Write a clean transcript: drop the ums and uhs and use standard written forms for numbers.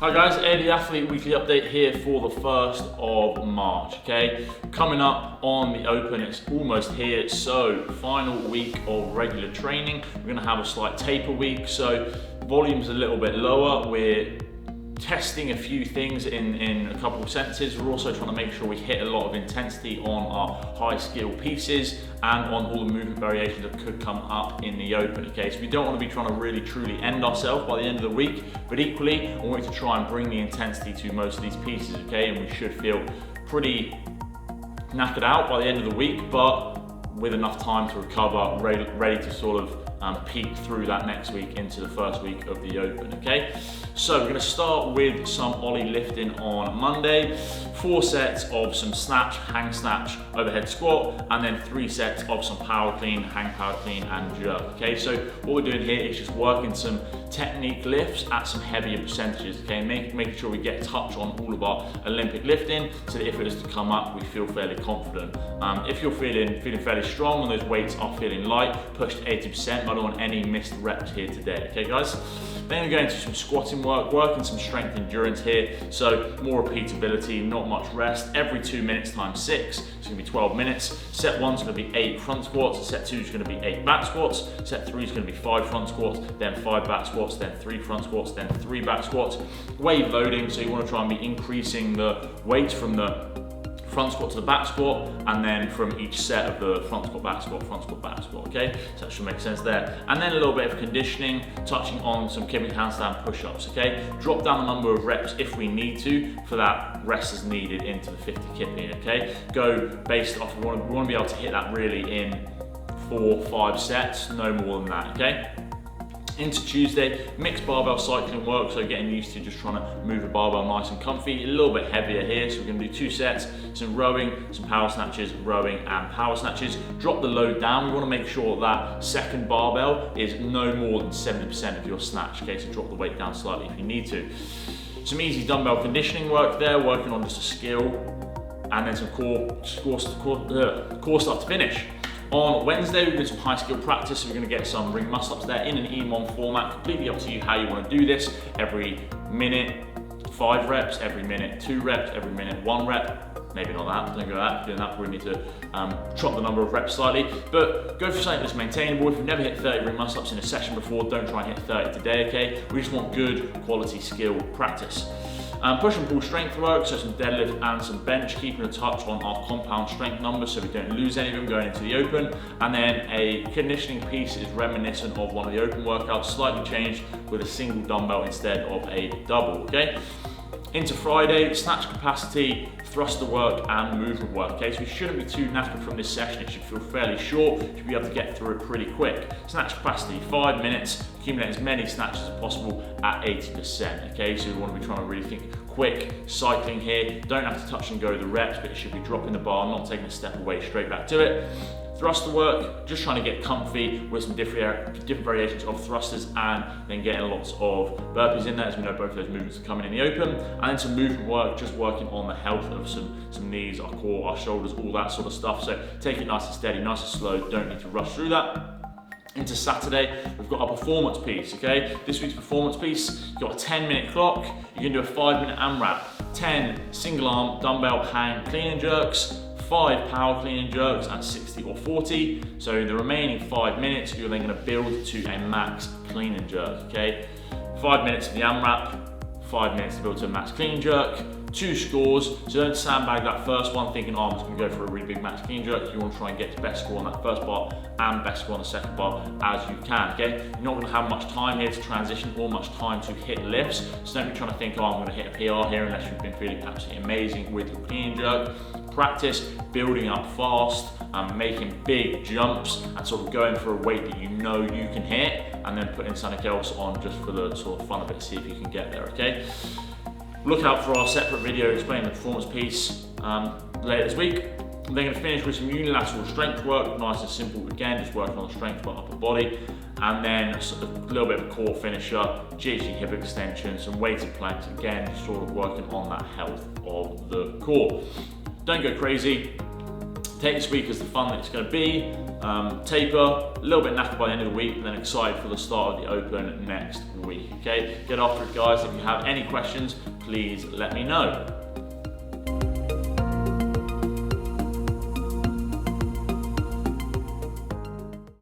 Hi guys, Aod Athlete weekly update here for the 1st of March, okay? Coming up on the Open, it's almost here, so final week of regular training. We're gonna have a slight taper week, so volume's a little bit lower. We're testing a few things in a couple of senses. We're also trying to make sure we hit a lot of intensity on our high skill pieces and on all the movement variations that could come up in the Open, okay? So we don't want to be trying to really truly end ourselves by the end of the week, but equally I want to try and bring the intensity to most of these pieces, okay? And we should feel pretty knackered out by the end of the week, but with enough time to recover, ready to sort of peak through that next week into the first week of the Open, okay? So we're gonna start with some Ollie lifting on Monday, 4 sets of some snatch, hang snatch, overhead squat, and then 3 sets of some power clean, hang power clean, and jerk, okay? So what we're doing here is just working some technique lifts at some heavier percentages, okay? Making sure we get touch on all of our Olympic lifting so that if it is to come up, we feel fairly confident. If you're feeling fairly strong and those weights are feeling light, push to 80%. I don't want any missed reps here today, okay guys? Then we're going to some squatting work, working some strength endurance here, so more repeatability, not much rest. Every 2 minutes times 6, it's gonna be 12 minutes. Set 1's gonna be 8 front squats, set 2 is gonna be 8 back squats, set 3 is gonna be 5 front squats, then 5 back squats, then 3 front squats, then 3 back squats. Wave loading, so you wanna try and be increasing the weight from the front squat to the back squat, and then from each set of the front squat, back squat, okay? So that should make sense there. And then a little bit of conditioning, touching on some kipping handstand push-ups, okay? Drop down the number of reps if we need to for that rest as needed into the 50 kipping, okay? Go based off, we wanna be able to hit that really in 4-5 sets, no more than that, okay? Into Tuesday, mixed barbell cycling work, so getting used to just trying to move the barbell nice and comfy, a little bit heavier here, so we're going to do 2 sets, some rowing, some power snatches, rowing and power snatches. Drop the load down, we want to make sure that second barbell is no more than 70% of your snatch, okay, so drop the weight down slightly if you need to. Some easy dumbbell conditioning work there, working on just a skill, and then some core stuff to finish. On Wednesday, we're doing some high skill practice, so we're going to get some ring muscle ups there in an EMOM format. Completely up to you how you want to do this. Every minute, 5 reps, every minute, 2 reps, every minute, 1 rep. Maybe not that, don't go that. Doing that, we need to chop the number of reps slightly, but go for something that's maintainable. If you've never hit 30 ring muscle ups in a session before, don't try and hit 30 today, okay? We just want good quality skill practice. Push and pull strength work, so some deadlift and some bench, keeping a touch on our compound strength numbers so we don't lose any of them going into the Open. And then a conditioning piece is reminiscent of one of the Open workouts, slightly changed with a single dumbbell instead of a double, okay? Into Friday, snatch capacity, thruster work and movement work, okay? So we shouldn't be too knackered from this session. It should feel fairly short. You should be able to get through it pretty quick. Snatch capacity, 5 minutes, accumulate as many snatches as possible at 80%, okay? So we want to be trying to really think quick cycling here. Don't have to touch and go the reps, but it should be dropping the bar, not taking a step away, straight back to it. Thruster work, just trying to get comfy with some different variations of thrusters and then getting lots of burpees in there, as we know both of those movements are coming in the Open. And then some movement work, just working on the health of some knees, our core, our shoulders, all that sort of stuff. So take it nice and steady, nice and slow, don't need to rush through that. Into Saturday, we've got our performance piece, okay? This week's performance piece, you've got a 10-minute clock, you can do a 5-minute AMRAP, 10 single arm dumbbell hang clean and jerks, 5 power clean and jerks at 60 or 40. So in the remaining 5 minutes, you're then gonna build to a max clean and jerk, okay? 5 minutes of the AMRAP, 5 minutes to build to a max clean and jerk, 2 scores, so don't sandbag that first one thinking, oh, I'm just gonna go for a really big max clean jerk. You wanna try and get the best score on that first bar and best score on the second bar as you can, okay? You're not gonna have much time here to transition or much time to hit lifts, so don't be trying to think, oh, I'm gonna hit a PR here unless you've been feeling absolutely amazing with your clean and jerk. Practice building up fast and making big jumps and sort of going for a weight that you know you can hit, and then putting something else on just for the sort of fun of it, see if you can get there, okay? Look out for our separate video explaining the performance piece later this week. We're then going to finish with some unilateral strength work, nice and simple again, just working on the strength of our upper body, and then a little bit of a core finisher, GHD hip extension, some weighted planks, again, sort of working on that health of the core. Don't go crazy. take this week as the fun that it's going to be, taper, a little bit knackered by the end of the week, and then excited for the start of the Open next week, okay? Get after it, guys. If you have any questions, please let me know.